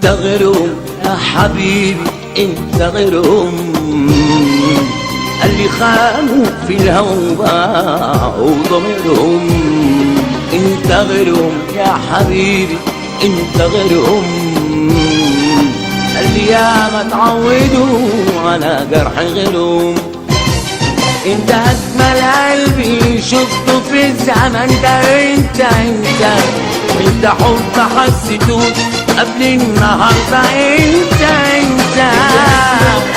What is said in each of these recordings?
انت غيرهم يا حبيبي، انت غيرهم. اللي خانوا في الهوى باعوا ضميرهم. انت غيرهم يا حبيبي، انت غيرهم. اللي ياما تعودوا على جرح غيرهم. انت اجمل قلبي شفته في الزمن ده. انت حب حسيته قبل النهارده. انت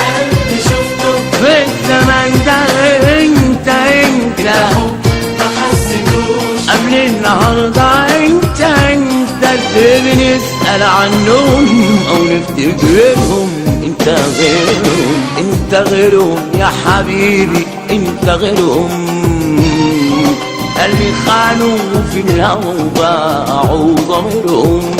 قلبي شفته في الزمن ده. انت حب ما حسيتوش قبل النهارده. انت اللي بنسأل عنهم او نفتكرهم. انت غيرهم، انت غيرهم يا حبيبي، انت غيرهم. اللي خانوا في الهوى وباعوا ضميرهم.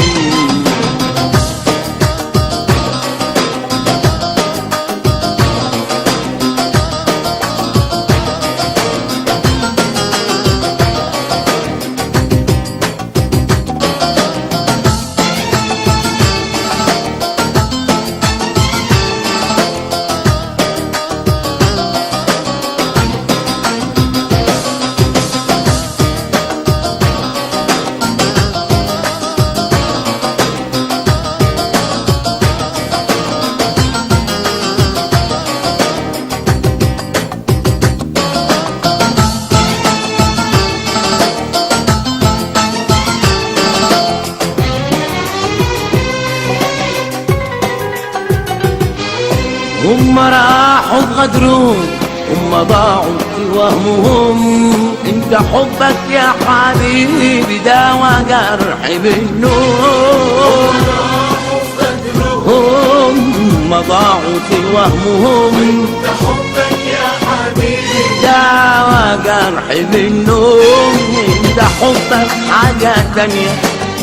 هم راحوا بغدرون، هم ضاعوا في وهمهم. انت حبك يا حبيبي داوى جرح بالنوم. هم ضاعوا في وهمهم. انت حبك يا حبيبي داوى جرح بالنوم. انت حبك حاجة تانية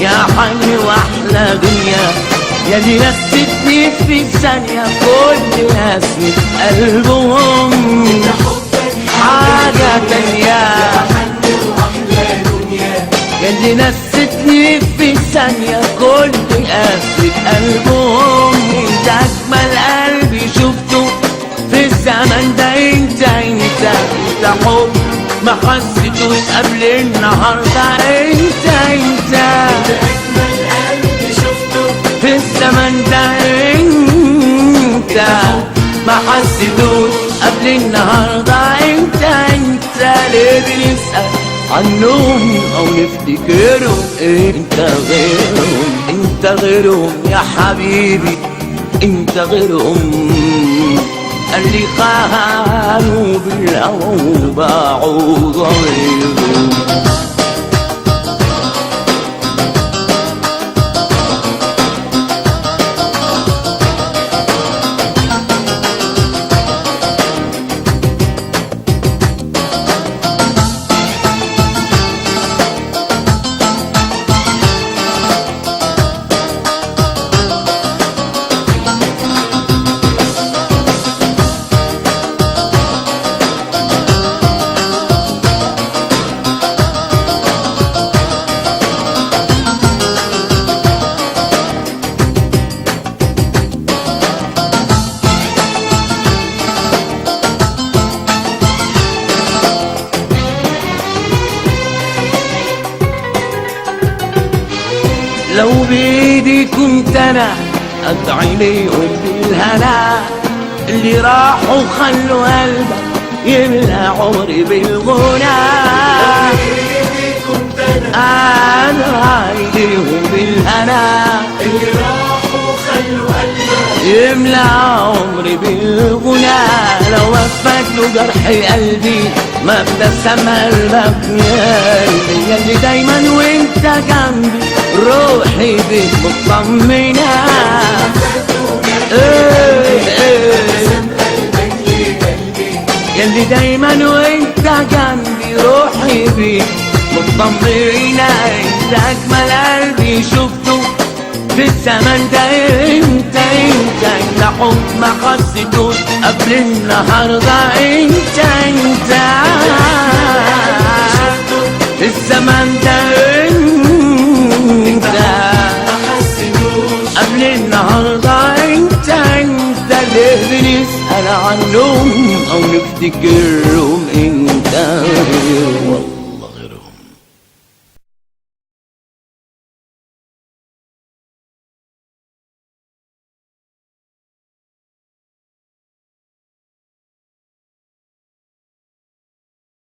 يا حي واحلى دنيا. يا اللي نستني في ثانية كل نسمة قلبهم. انت حبك حاجة تانية واحلى دنيا. يا اللي نستني في ثانية كل نسمة قلبهم. انت أجمل قلبي شفته في الزمن ده. انت حب ما حسيتوش قبل النهارده. انت اجمل قلبي شفته في الزمن ده. انت ما حسيتوش قبل النهارده. انت ليه بنسأل عنهم او نفتكرهم. انت غيرهم، انت غيرهم يا حبيبي، انت غيرهم. اللي خانوا بالهوى وباعوا ضميرهم. لو بيدي كنت انا ادعي ليهم بالهنا. اللي راحوا خلوا قلبك يملى عمري بالغنى. كنت ادعي ليهم بالهنا. اللي راحوا خلوا قلبك يملى عمري بالغنى. لو وفت له جرح قلبي ما ابتسم قلبك يا قلبي. يا اللي دايما وانت جنبي روحي بيك مطمنة. يا اللي دايما وانت جنبي روحي بيك مطمنة. انت اجمل قلبي شفته في الزمن ده. انت حب ما حسيتوش قبل النهارده. انت في الزمن ده. انت ما حسيتوش قبل النهارده. افتكر